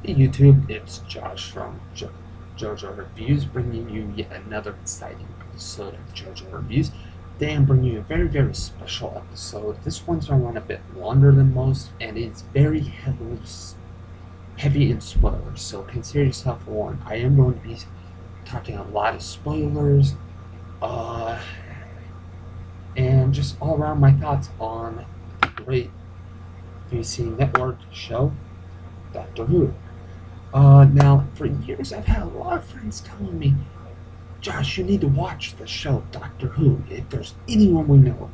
Hey YouTube, it's Josh from JoJo Reviews, bringing you yet another exciting episode of JoJo Reviews. Today I'm bringing you a very special episode. This one's going to run a bit longer than most, and it's very heavy in spoilers, so consider yourself warned. I am going to be talking a lot of spoilers, uh, and just all around my thoughts on the great BBC network show, Doctor Who. Now, for years, I've had a lot of friends telling me, Josh, you need to watch the show Doctor Who. If there's anyone we know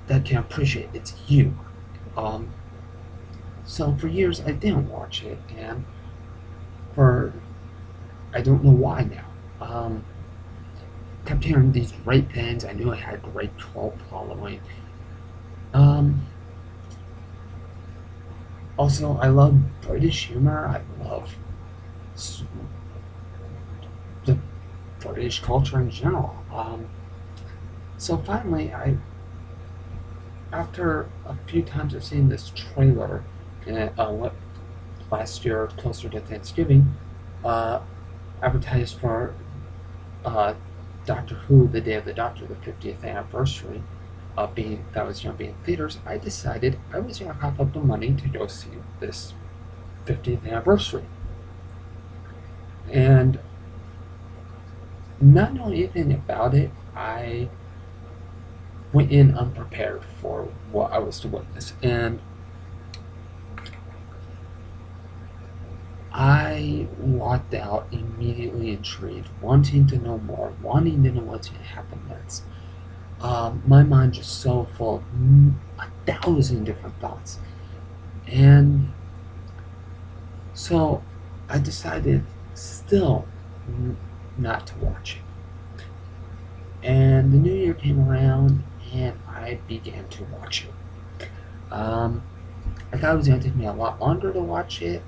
that can appreciate it, it's you. Um, so for years, I didn't watch it, and for I don't know why now. Kept hearing these great things. I knew I had a great cult following. Um, Also, I love British humor. I love the British culture in general. So finally, after a few times of seeing this trailer, what last year, closer to Thanksgiving, uh, advertised for uh, Doctor Who, the Day of the Doctor, the 50th anniversary, being that was going to be in theaters, I decided I was going to cough up the money to go see this 50th anniversary. And not knowing anything about it, I went in unprepared for what I was to witness. And I walked out immediately intrigued, wanting to know more, wanting to know what's going to happen next. My mind just so full of 1,000 different thoughts. And so I decided still not to watch it. And the new year came around and I began to watch it. I thought it was going to take me a lot longer to watch it.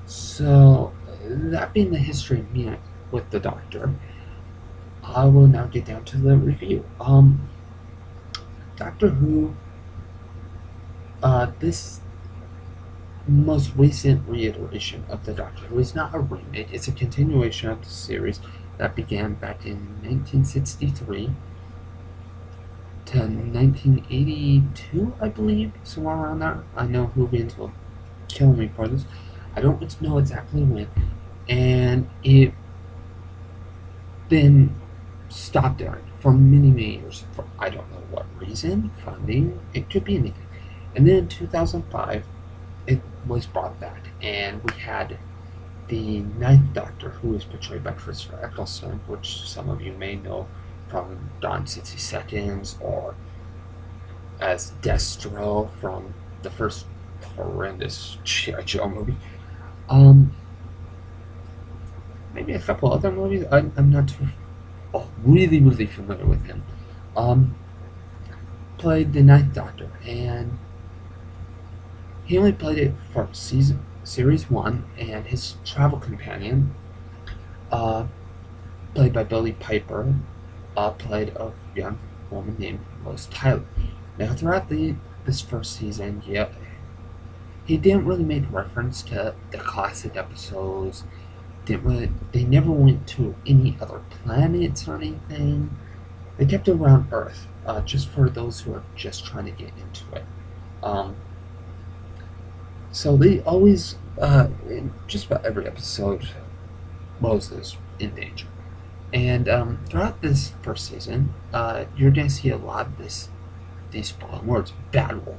So, that being the history of me with the Doctor, I will now get down to the review. Doctor Who, this most recent reiteration of the Doctor Who is not a remake, it's a continuation of the series that began back in 1963 to 1982, I believe, somewhere around there. I know Whovians will kill me for this. I don't know exactly when. And it then stopped airing for many years. For I don't know what reason, funding, it could be anything. And then in 2005, it was brought back, and we had the Ninth Doctor, who is portrayed by Christopher Eccleston, which some of you may know from Gone 60 Seconds, or as Destro from the first horrendous G.I. Joe movie. Maybe a couple other movies. I'm not too really familiar with him. Um, Played the Ninth Doctor, and he only played it for series one, and his travel companion, uh, played by Billie Piper, played a young woman named Rose Tyler. Now, throughout this first season, yeah, he didn't really make reference to the classic episodes. They never went to any other planets or anything. They kept it around Earth, just for those who are just trying to get into it. Um, so they always, in just about every episode, Rose is in danger. And throughout this first season, you're going to see a lot of these following words, Bad Wolf.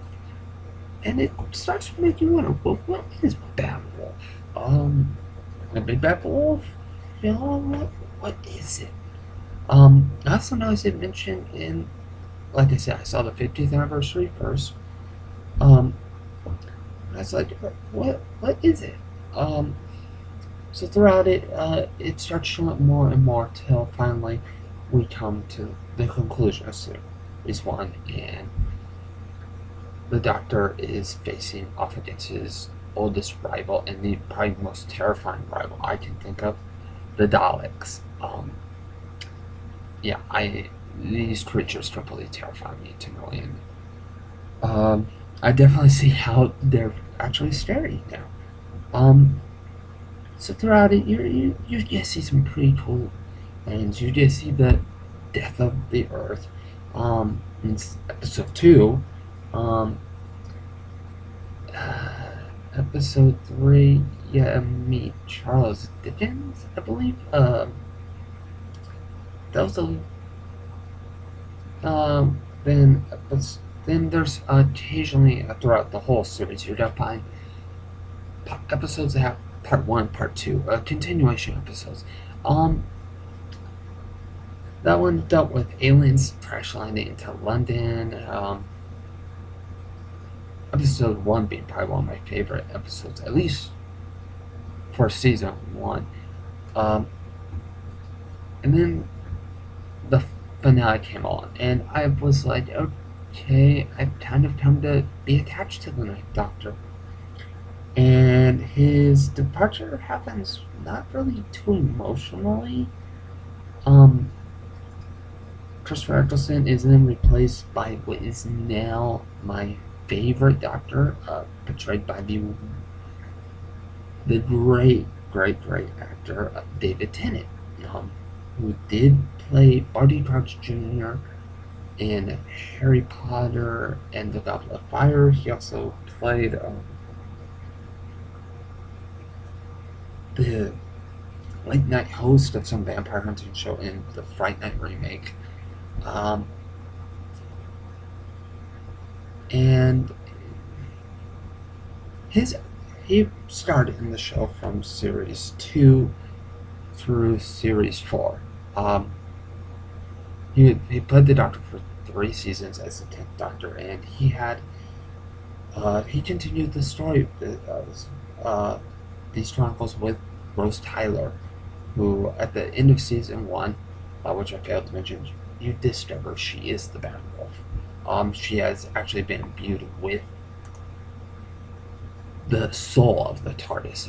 And it starts to make you wonder, well, what is Bad Wolf? A big bad wolf? You know, what is it? I also noticed it mentioned in, like I said, I saw the 50th anniversary first. Um, I was like, what is it? So throughout it, it starts showing up more and more till finally we come to the conclusion of series one, and the Doctor is facing off against his oldest rival and the probably most terrifying rival I can think of, the Daleks. Yeah, these creatures completely terrify me to no end. I definitely see how they're actually scary now. Um, so throughout it, you get to see some pretty cool things. You get to see the death of the Earth. In episode two, um, uh, episode three, yeah, meet Charles Dickens, I believe. That was a then then there's occasionally throughout the whole series you're gonna find episodes that have part one, part two, continuation episodes. Um, that one dealt with aliens crash landing into London. Episode one being probably one of my favorite episodes, at least for season one. Um, and then the finale came on, and I was like, okay, I've kind of come to be attached to the Ninth Doctor. And his departure happens not really too emotionally. Um, Christopher Eccleston is then replaced by what is now my favorite Doctor, portrayed by the great actor David Tennant, who did play Barty Crouch Jr. in Harry Potter and the Goblet of Fire. He also played the late night host of some vampire hunting show in the Fright Night remake. Um, and he starred in the show from series 2 through series 4. He played the Doctor for 3 seasons as the 10th Doctor, and he continued the story of these chronicles with Rose Tyler, who at the end of season 1, which I failed to mention, you discover she is the Bad Wolf. She has actually been imbued with the soul of the TARDIS.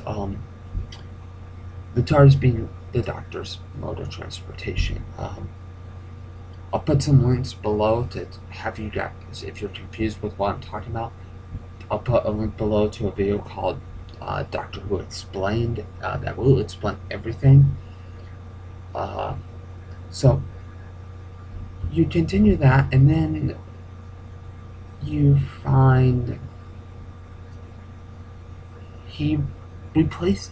The TARDIS being the Doctor's mode of transportation. I'll put some links below to have you guys, if you're confused with what I'm talking about, I'll put a link below to a video called Doctor Who Explained that will explain everything. So you continue that, and then you find he replaces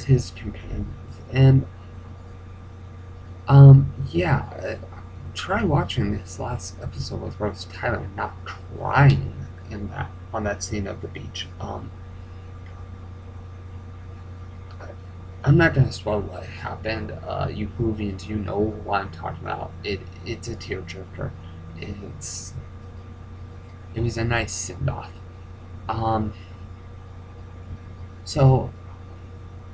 his companions, and try watching this last episode with Rose Tyler and not crying on that scene of the beach. I'm not gonna spoil what happened. You Whovians, you know what I'm talking about. It's a tearjerker. It was a nice send off. So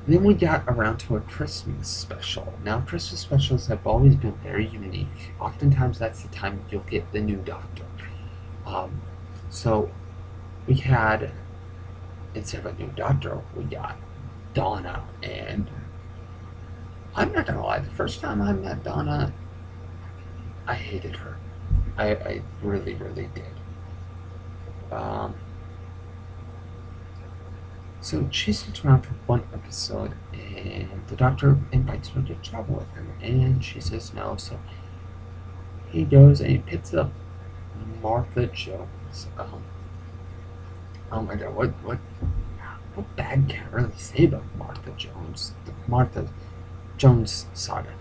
then we got around to a Christmas special. Now, Christmas specials have always been very unique. Oftentimes, that's the time you'll get the new Doctor. So we had, instead of a new Doctor, we got Donna, and I'm not gonna lie, the first time I met Donna, I hated her. I really, really did. So she sits around for one episode, and the Doctor invites her to travel with him, and she says no, so he goes and he picks up Martha Jones. Oh my god, what bad can I really say about Martha Jones? The Martha Jones saga.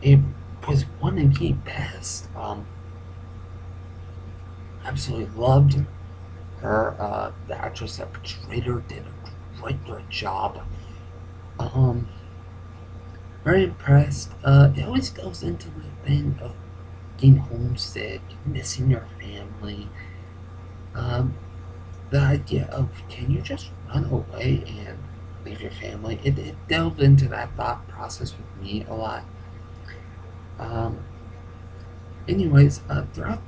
It was one of the best. Absolutely loved her. The actress that portrayed her did a great job. Very impressed. It always goes into the thing of getting homesick, missing your family. The idea of, can you just run away and leave your family? It delved into that thought process with me a lot. Anyways, throughout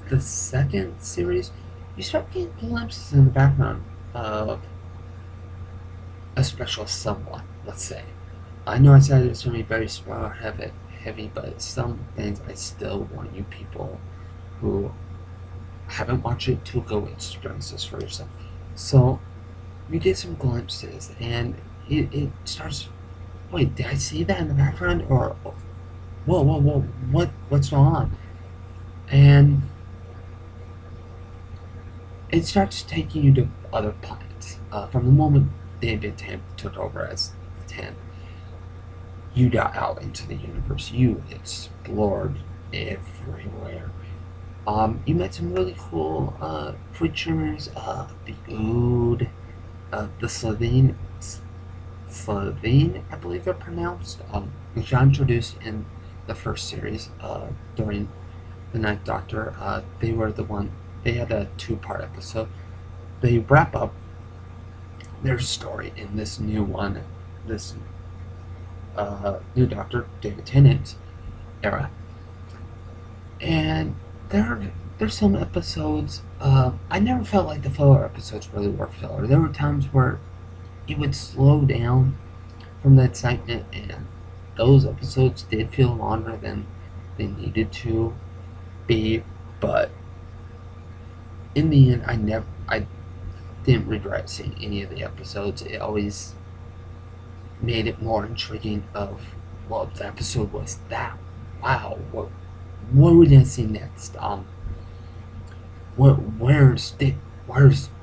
the second series, you start getting glimpses in the background of a special someone, let's say. I know I said it's going to be very spoiler heavy, but some things I still want you people who haven't watched it to go experience this for yourself. So you get some glimpses, and it starts. Wait, did I see that in the background? Or whoa, what's going on? And it starts taking you to other planets. From the moment David Tennant took over as the 10, you got out into the universe. You explored everywhere. You met some really cool creatures. The Ood, the Slovene, I believe they're pronounced, which I introduced in the first series during the Ninth Doctor. They were the one. They had a two-part episode. They wrap up their story in this new one, this new Doctor, David Tennant era, and there's some episodes. I never felt like the filler episodes really were filler. There were times where it would slow down from the excitement, and those episodes did feel longer than they needed to be. But in the end, I didn't regret seeing any of the episodes. It always made it more intriguing of, well, if the episode was that, wow, what are we gonna see next? Where's the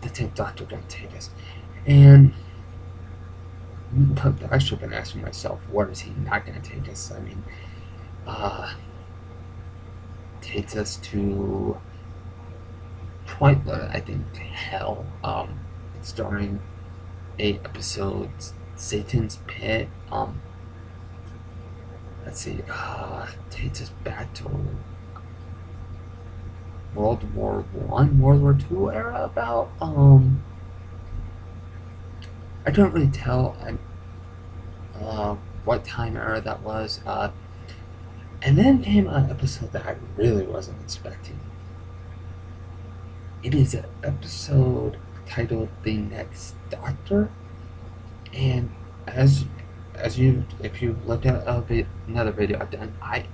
10th Doctor gonna take us? And I should have been asking myself, where is he not gonna take us? I mean, takes us to quite, I think, hell. Starring 8 episodes, Satan's Pit. Let's see. Takes us back to World War One, World War Two era. About I don't really tell what time era that was. And then came an episode that I really wasn't expecting. It is an episode titled "The Next Doctor," and if you looked at another video I've done, I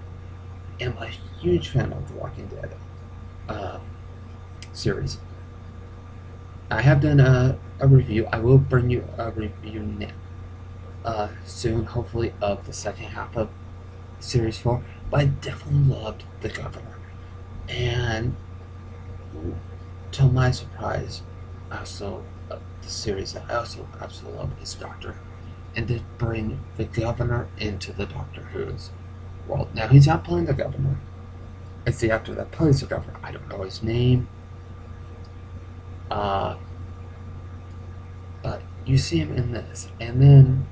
am a huge fan of the Walking Dead series. I have done a review. I will bring you a review soon, hopefully, of the second half of Series 4. But I definitely loved The Governor. And to my surprise, the series that I also absolutely love is Doctor. And to bring the Governor into the Doctor Who's world. Now, he's not playing the Governor. It's the actor that plays the Governor. I don't know his name. But you see him in this, and then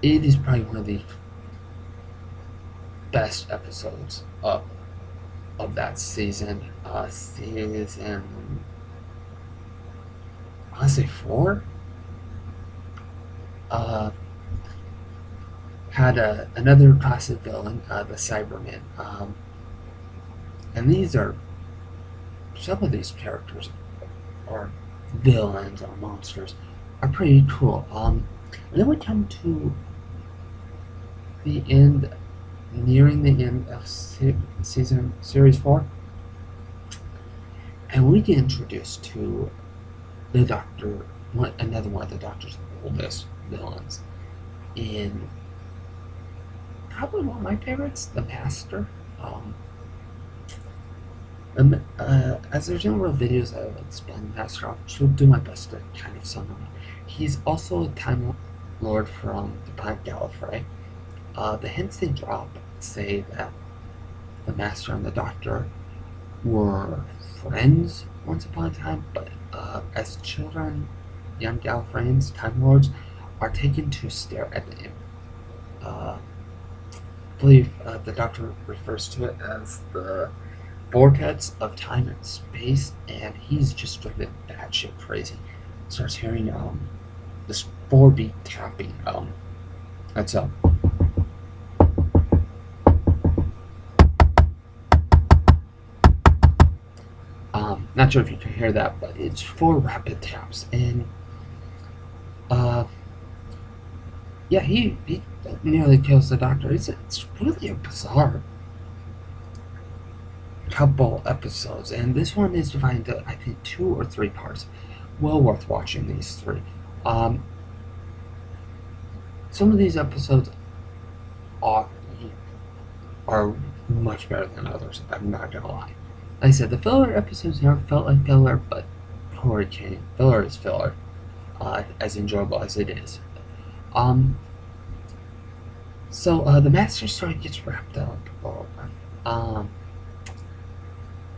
it is probably one of the best episodes of that season. Season, I want to say 4. Had another classic villain, the Cybermen, and these are some of these characters are villains or monsters are pretty cool. And then we come to the end, nearing the end of series 4, and we get introduced to the Doctor, another one of the Doctor's oldest villains, in probably one of my favorites, the Master. As there's no real videos that I explain Master, I'll do my best to kind of sum him up. He's also a Time Lord from the planet Gallifrey. The hints they drop say that the Master and the Doctor were friends once upon a time, but as children, young Gallifreyans, Time Lords, are taken to stare at the I believe the Doctor refers to it as the vortex of time and space, and he's just driven batshit crazy. Starts hearing this 4-beat tapping. That's not sure if you can hear that, but it's 4 rapid taps, and yeah, he nearly kills the Doctor. It's really a bizarre couple episodes, and this one is divided into, I think, 2 or 3 parts. Well worth watching these three. Some of these episodes are are much better than others. I'm not gonna lie. Like I said, the filler episodes never felt like filler, but Hurricane filler is filler, as enjoyable as it is. So the master story gets wrapped up.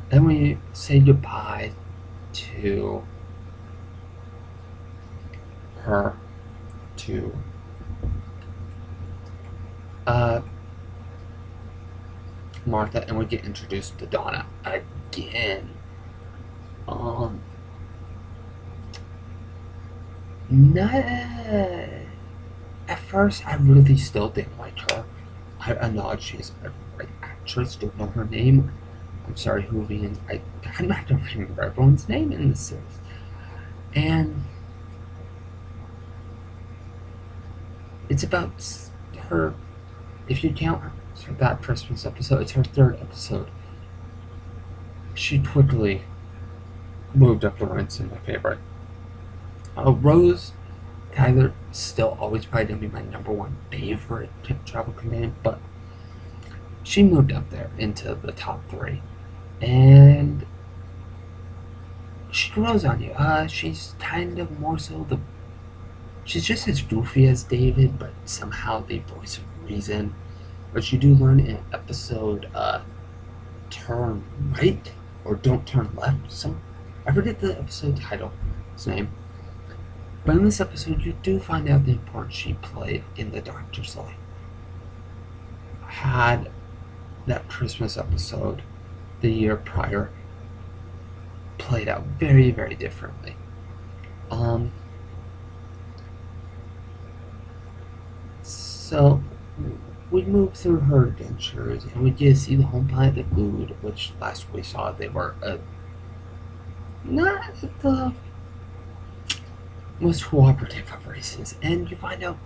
Then we say goodbye to her, to Martha, and we get introduced to Donna again. Not at first, I really still didn't like her. I acknowledge she's a great actress. Don't know her name. I'm sorry, Hoovians. I'm not gonna remember everyone's name in this series. And it's about her. If you count that Christmas episode, it's her 3rd episode. She quickly moved up the ranks in my favorite. Rose Tyler still always probably gonna be my #1 favorite travel companion, but she moved up there into the top 3, and she grows on you. She's kind of more so she's just as goofy as David, but somehow the voice of reason. But you do learn in episode turn right or don't turn left. I forget the episode title's name. But in this episode, you do find out the importance she played in the Doctor's life. Had that Christmas episode the year prior played out very, very differently. So we move through her adventures, and we get to see the home planet of Ood, which last we saw they were not the most cooperative of races, and you find out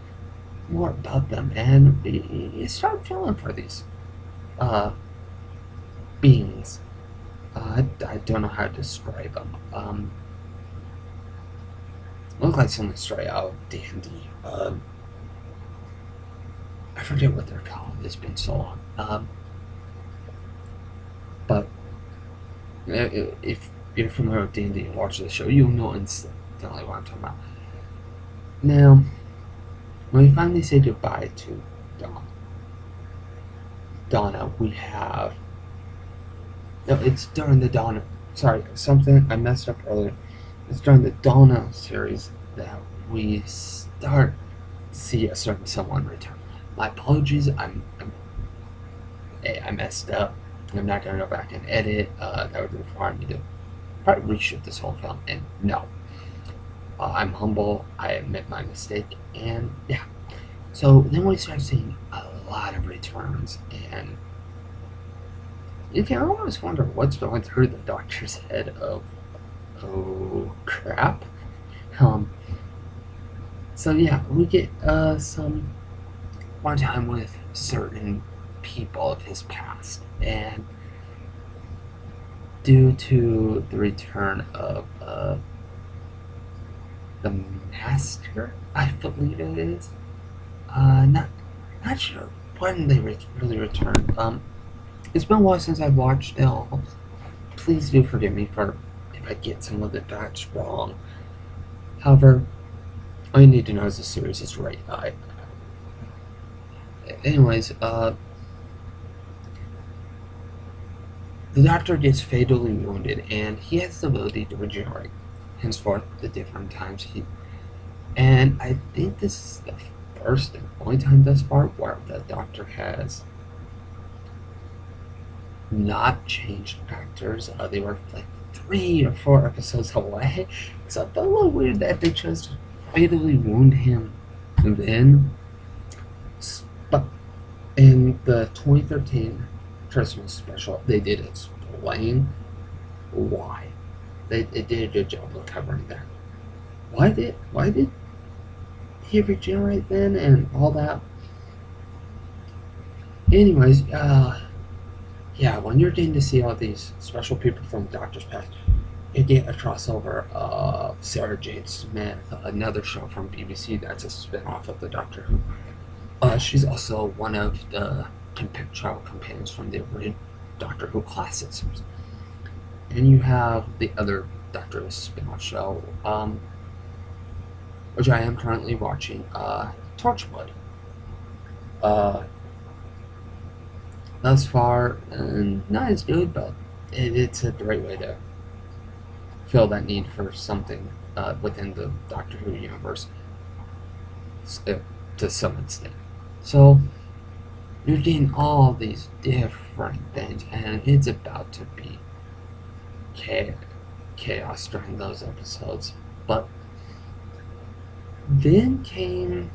more about them, and you start feeling for these beings. I don't know how to describe them. Look like something straight out of Dandy. I forget what they're called. It's been so long. But if you're familiar with D&D and watch the show, you'll know instantly what I'm talking about. Now, when we finally say goodbye to Donna, we have... No, it's during the Donna... Sorry, something I messed up earlier. It's during the Donna series that we start to see a certain someone return. My apologies, I messed up. I'm not going to go back and edit. That would require me to probably reshoot this whole film, and no. I'm humble, I admit my mistake, and yeah. So then we start seeing a lot of returns, and you can almost wonder what's going through the Doctor's head of, oh crap. So yeah, we get some one time with certain people of his past, and due to the return of the Master, I believe it is. Not sure when they really returned. It's been a while since I've watched it all. Please do forgive me for if I get some of the facts wrong. However, all you need to know is the series is great. Anyways, the Doctor gets fatally wounded, and he has the ability to regenerate. Henceforth, the different times and I think this is the first and only time thus far where the Doctor has not changed actors. They were like 3 or 4 episodes away, so I felt a little weird that they chose to fatally wound him then. But in the 2013 Christmas special, they did explain why. They did a good job of covering that. Why did he regenerate then and all that? Anyways, yeah, when you're getting to see all these special people from Doctor's Past, you get a crossover of Sarah Jane Smith, another show from BBC that's a spin-off of the Doctor Who. She's also one of the travel companions from the original Doctor Who classics. And you have the other Doctor Who spin-off show, which I am currently watching, Torchwood. Uh, thus far, not as good, but it's a great way to fill that need for something within the Doctor Who universe to some extent. So, you're getting all these different things, and it's about to be chaos during those episodes. But then came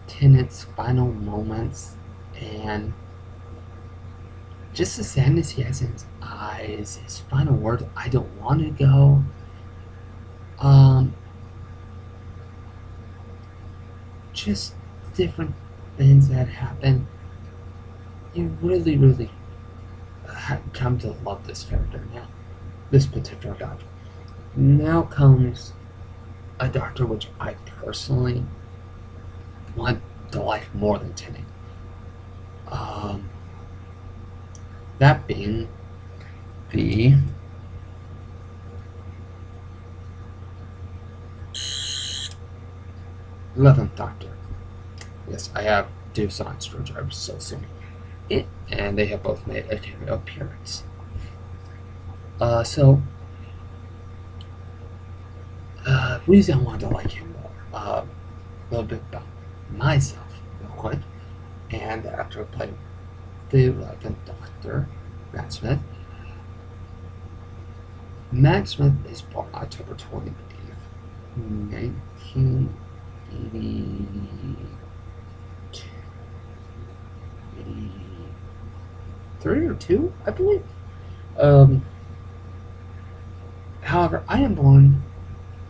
Tennant's final moments, and just the sadness he has in his eyes, his final words, "I don't want to go." Just different things that happen. You really, really come to love this character now, this particular Doctor. Now comes a Doctor which I personally want to like more than Tennant. That being the Eleventh Doctor. Yes, I have Deuce on Screwdriver, so soon. And they have both made a cameo appearance. Reason I wanted to like him more. A little bit about myself, real quick. And the actor who played the 11th Doctor, Matt Smith. Matt Smith is born October 28th, 1983 or 2, I believe. However, I am born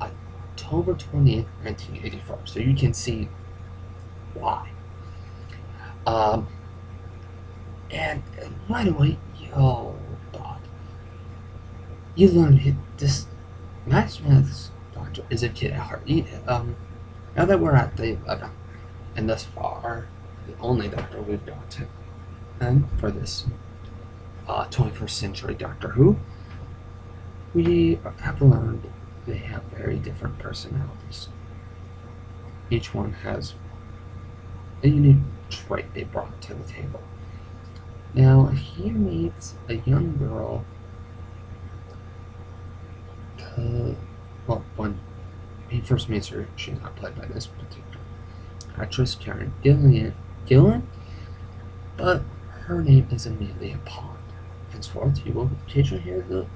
October 20th, 1984, so you can see why. And right away, God, you learn this Matt Smith's Doctor is a kid at heart. Now that we're at the 11th, and thus far, the only Doctor we've got to, and for this 21st century Doctor Who, we have learned they have very different personalities. Each one has a unique trait they brought to the table. Now, he meets a young girl, when he first meets her, she's not played by this particular actress, Karen Gillan, but her name is Amelia Pond. Henceforth, you will occasionally hear the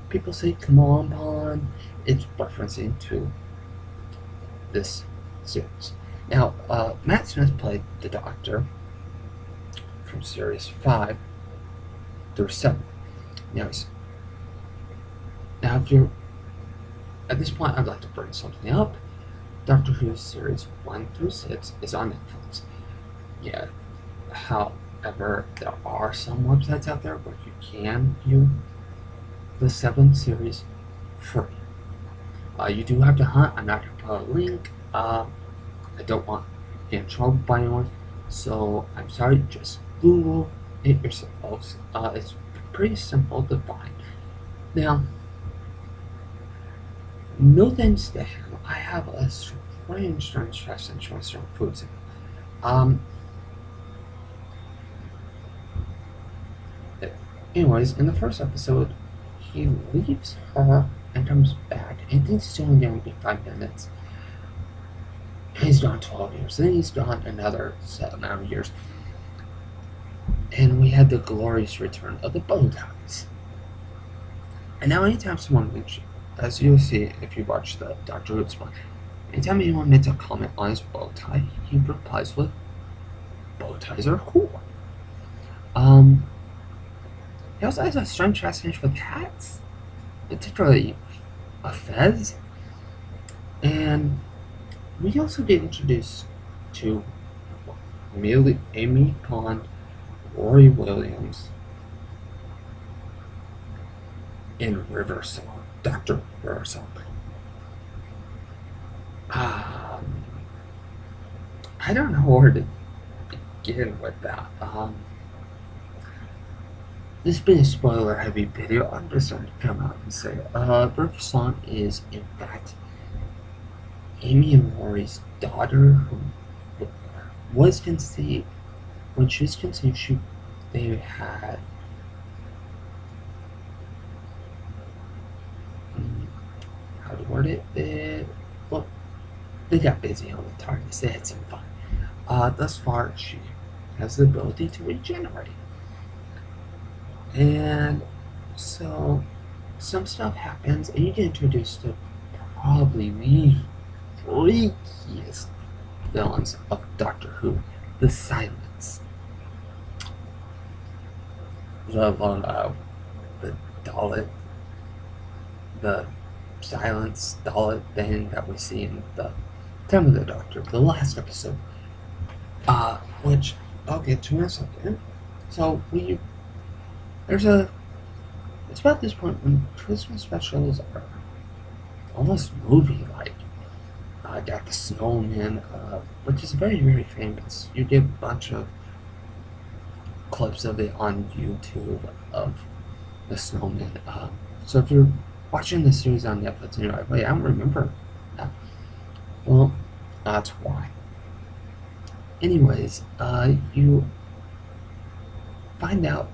people say, "Come on, Pond." It's referencing to this series. Now, Matt Smith played the Doctor from series 5 through 7. Now, if you're at this point, I'd like to bring something up. Doctor Who series 1 through 6 is on Netflix. Yeah, however, there are some websites out there where you can view the 7th series free. You do have to hunt. I'm not going to put a link. I don't want to get in trouble by anyone, so I'm sorry. Just Google it yourselves. It's pretty simple to find. Now, no thanks to him, I have a strange fascination with certain foods. Anyways, in the first episode, he leaves her and comes back, and thinks it's only going to be 5 minutes. He's gone 12 years, then he's gone another 7 years. And we had the glorious return of the bow ties. And now anytime someone mentions, as you'll see if you watch the Doctor Who Explained, anytime anyone makes a comment on his bow tie, he replies with, "Bow ties are cool." He also has a strange fascination with hats, particularly a fez. And we also get introduced to Amy Pond, Rory Williams, in Riversong, Dr. Riversong. Um, I don't know where to begin with that. This being a spoiler heavy video, I'm just going to come out and say, Riversong is in fact Amy and Rory's daughter who was conceived. When she was conceived, they had how to word it. They got busy on the TARDIS. They had some fun. Thus far, she has the ability to regenerate, and so some stuff happens, and you get introduced to probably the freakiest villains of Doctor Who, the Silence. The Dalek, the Silence Dalek thing that we see in the Time of the Doctor, the last episode, which I'll get to in a second. So it's about this point when Christmas specials are almost movie-like. Got the Snowman, which is very, very famous. You get a bunch of clips of it on YouTube of the Snowman. So if you're watching the series on Netflix and you're like, wait, I don't remember that. Well, that's why. Anyways, you find out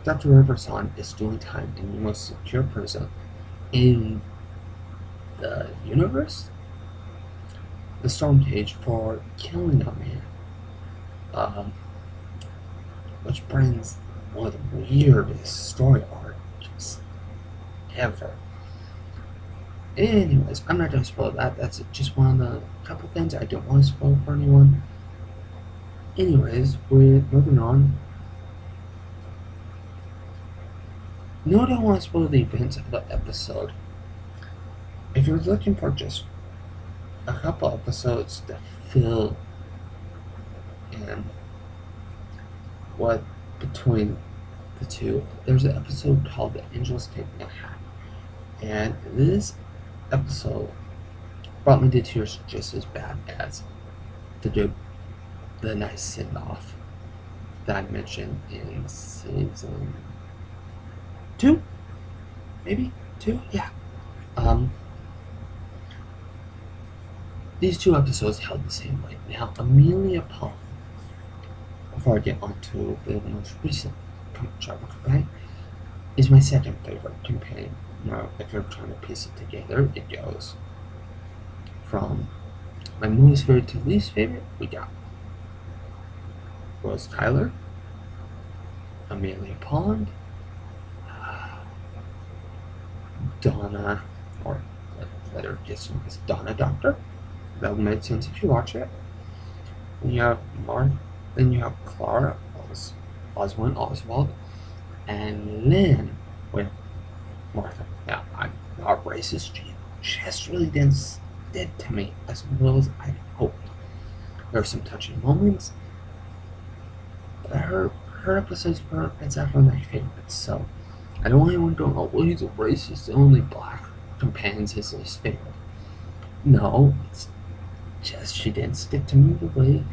Dr. Riversong is doing time in the most secure prison in the universe, the Storm Cage, for killing a man. Which brings one of the weirdest story arcs ever. Anyways, I'm not going to spoil that. That's just one of the couple things I don't want to spoil for anyone. Anyways, we're moving on. No, I don't want to spoil the events of the episode. If you're looking for just a couple episodes to fill in what between the two, there's an episode called The Angels Take Manhattan. And this episode brought me to tears just as bad as the nice send-off that I mentioned in season 2? Maybe? 2? Yeah. These two episodes held the same weight. Now, Amelia Pond, before I get on to the most recent travel companion, is my second favorite companion. Now, if you're trying to piece it together, it goes from my most favorite to least favorite. We got Rose Tyler, Amelia Pond, Donna, or better just known as Donna Doctor. That will make sense if you watch it. Then you have then you have Clara, Oswald, and Lynn with Martha. Now, I'm not racist. She just really did to me as well as I hoped. There are some touching moments, but her episodes were exactly my favorites. So I don't want anyone going, oh, well, he's a racist. Only black companion's his least favorite. No, it's just she didn't stick to me the way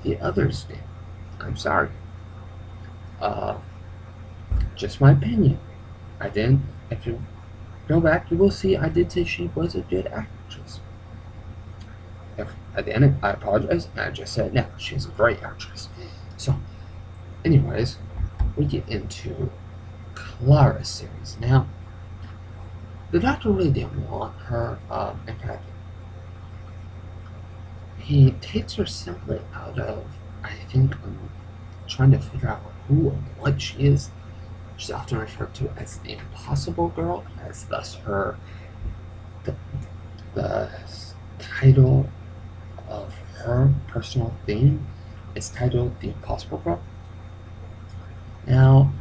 the others did. I'm sorry. Just my opinion. I didn't. If you go back, you will see I did say she was a good actress. If at the end, I apologize. I just said no. She's a great actress. So, anyways, we get into Clara's series now. The Doctor really didn't want her. In fact, he takes her simply out of, I think, trying to figure out who and what she is. She's often referred to as the Impossible Girl, as thus the title of her personal theme is titled The Impossible Girl. Now,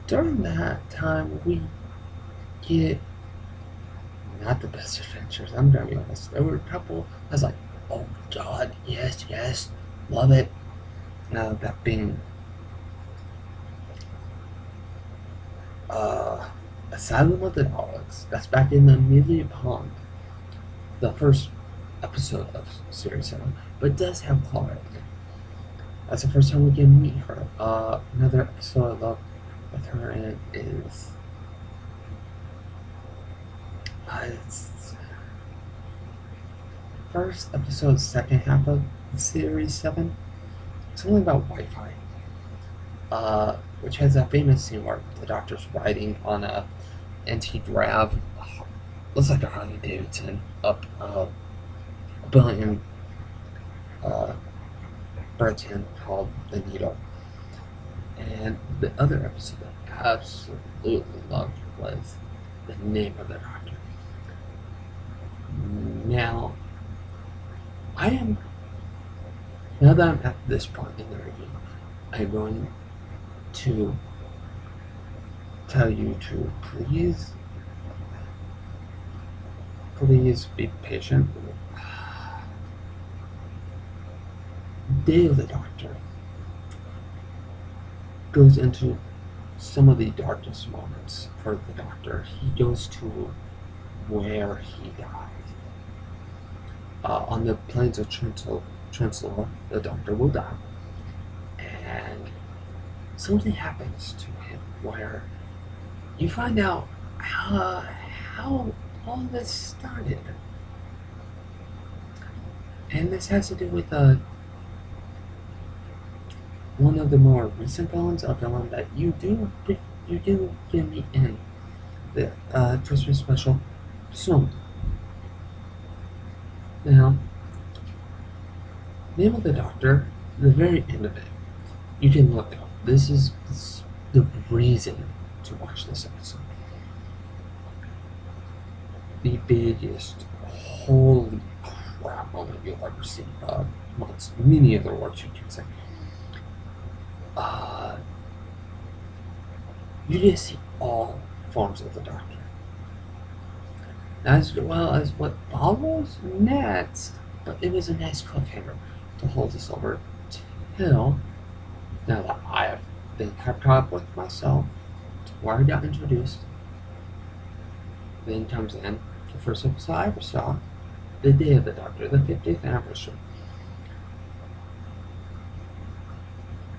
during that time, we get not the best adventures. I'm gonna be honest. There were a couple I was like, oh my god, yes, love it. Now that being uh, Asylum of the Daleks. That's back in the Amelia Pond, the first episode of Series 7, but it does have Clara in it. That's the first time we can meet her. Another episode I love with her in it is it's first episode, second half of Series 7. It's only about Wi-Fi, which has that famous scene where the Doctor's riding on a antique Rav, looks like a Harley Davidson, up a billion Britain called The Needle. And the other episode I absolutely loved was The Name of the Doctor. Now, now that I'm at this point in the review, I'm going to tell you to please be patient. Day of the Doctor goes into some of the darkest moments for the Doctor. He goes to where he died. On the plains of Trenzalore, the Doctor will die. And something happens to him where you find out how all this started. And this has to do with one of the more recent villains, a villain that you do give me in the Christmas special, Snowman. Now, Name of the Doctor, the very end of it, you can look it up. This is the reason to watch this episode. The biggest, holy crap moment you'll ever see. Amongst many other words you can say. You just see all forms of the Doctor. As well as what follows next, but it was a nice cliffhanger to hold us over till now that I have been kept up with myself to where I got introduced. Then comes in the first episode I ever saw, The Day of the Doctor, the 50th anniversary,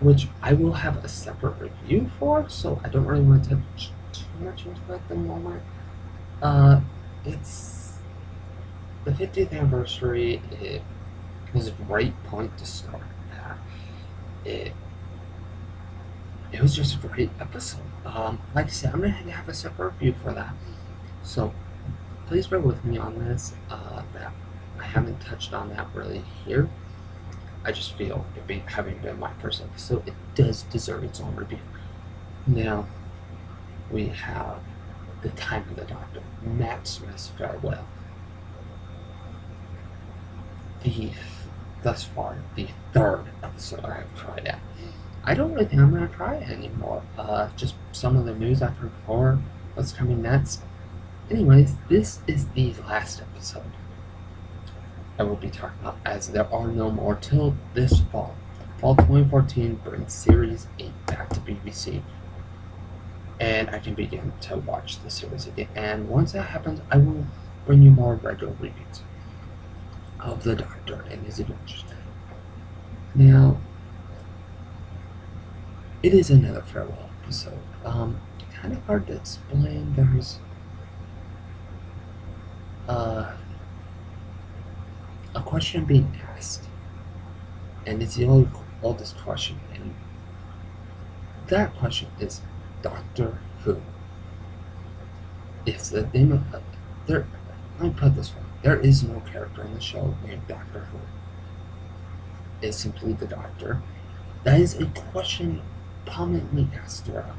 which I will have a separate review for, so I don't really want to touch too much into it at the moment. It's the 50th anniversary. It was a great point to start at. It was just a great episode. Like I said, I'm gonna have a separate review for that. So please bear with me on this. That I haven't touched on that really here. I just feel having been my first episode, it does deserve its own review. Now we have The Time of the Doctor, Matt Smith's farewell. Thus far, the third episode I have tried out. I don't really think I'm going to try it anymore. Just some of the news I've heard before, what's coming next. Anyways, this is the last episode I will be talking about, as there are no more till this fall. Fall 2014 brings Series 8 back to BBC, and I can begin to watch the series again. And once that happens, I will bring you more regular reviews of the Doctor and his adventures. Now, it is another farewell episode. Kind of hard to explain. There's a question being asked, and it's the oldest question, and that question is Doctor Who. It's the name of there. Let me put it this way: there is no character in the show named Doctor Who. It's simply the Doctor. That is a question prominently asked throughout.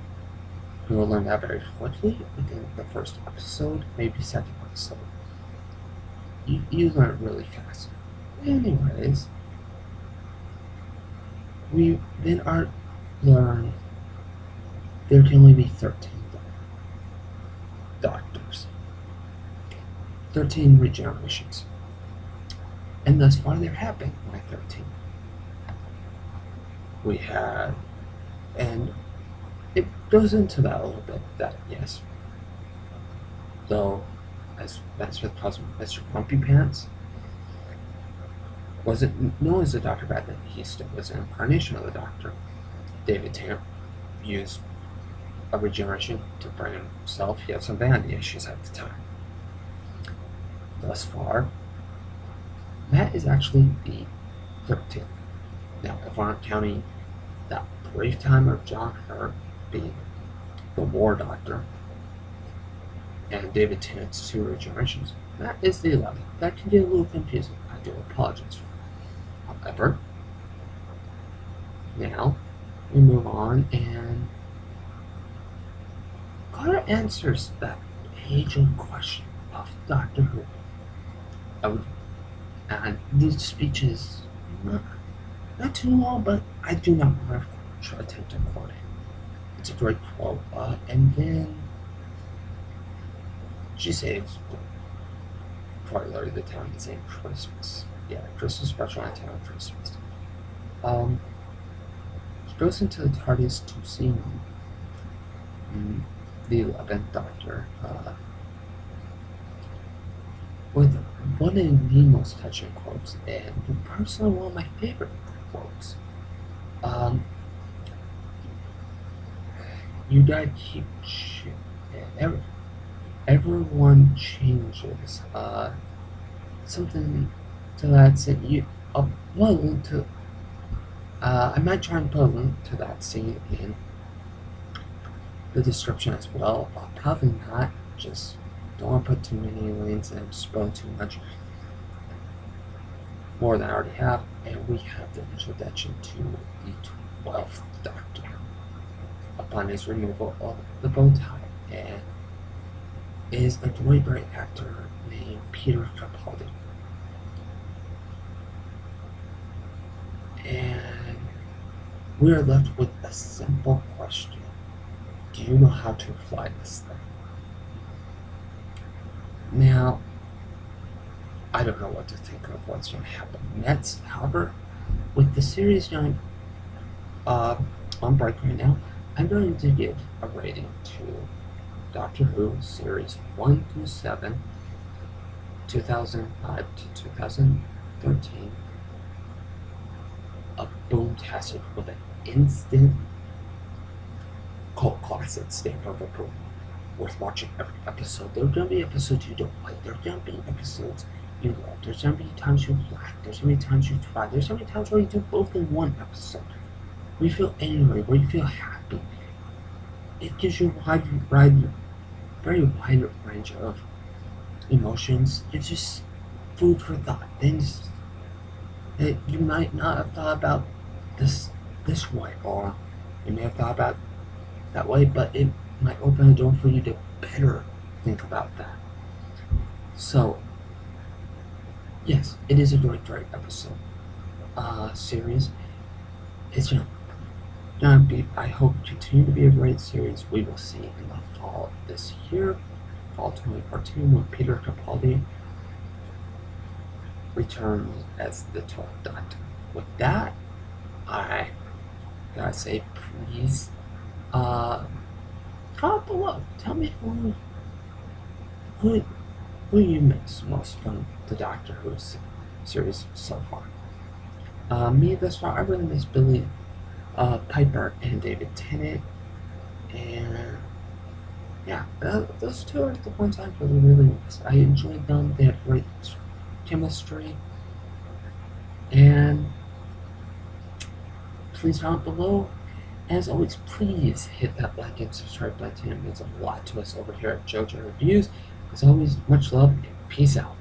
We will learn that very quickly within the first episode, maybe second episode. You learn it really fast. Anyways, we then learn there can only be 13 doctors. 13 regenerations. And thus far there have been only 13. We had, and it goes into that a little bit. That yes, though, as Matt Smith calls him, Mr. Grumpy Pants wasn't known as the Doctor back then. He still was an incarnation of the Doctor. David Tennant used a regeneration to bring himself. He had some vanity issues at the time. Thus far, Matt is actually the 13th. Now, if we're not counting that brief time of John Hurt being the War Doctor and David Tennant's 2 regenerations, Matt is the 11th. That can get a little confusing. I do apologize for that. However, now we move on, and Carter answers that age-old question of Doctor Who. And these speeches, not too long, but I do not want to attempt to quote it. It's a great quote. And then she saves quite literally the town and saying Christmas. Yeah, Christmas special on town Christmas. She goes into the TARDIS to see the 11th Doctor with one of the most touching quotes, and personally one of my favorite quotes. You gotta keep everyone changes. Something to that scene. I'll put a link to. I might try and put a link to that scene in the description as well. Probably not. Just don't want to put too many links and spoil too much more than I already have. And we have the introduction to the 12th Doctor upon his removal of the bow tie, and is a great actor named Peter Capaldi. And we are left with a simple question. Do you know how to fly this thing? Now, I don't know what to think of what's going to happen next. However, with the series going on break right now, I'm going to give a rating to Doctor Who Series 1 through 7, 2005 to 2013, a boomtastic with an instant cult classic stamp of approval. Worth watching every episode. There are going to be episodes you don't like. There are going to be episodes you love. There's going to be times you laugh. There's going to be times you cry. There's going to be times where you do both in one episode. Where you feel angry, where you feel happy. It gives you a very wide range of emotions. It's just food for thought. Things that you might not have thought about this way, or you may have thought about that way, but it might open a door for you to better think about that. So, yes, it is a great episode series. It's gonna be, I hope, continue to be a great series. We will see in the fall this year, fall 2014, when Peter Capaldi returns as the 12th Doctor. With that, I gotta say, please, comment below. Tell me who you miss most from the Doctor Who series so far. Me thus far, I really miss Billy Piper and David Tennant, and yeah, those two are the ones I really miss. I enjoyed them. They had great chemistry, and please comment below. As always, please hit that like and subscribe button. It means a lot to us over here at JoJo Reviews. As always, much love and peace out.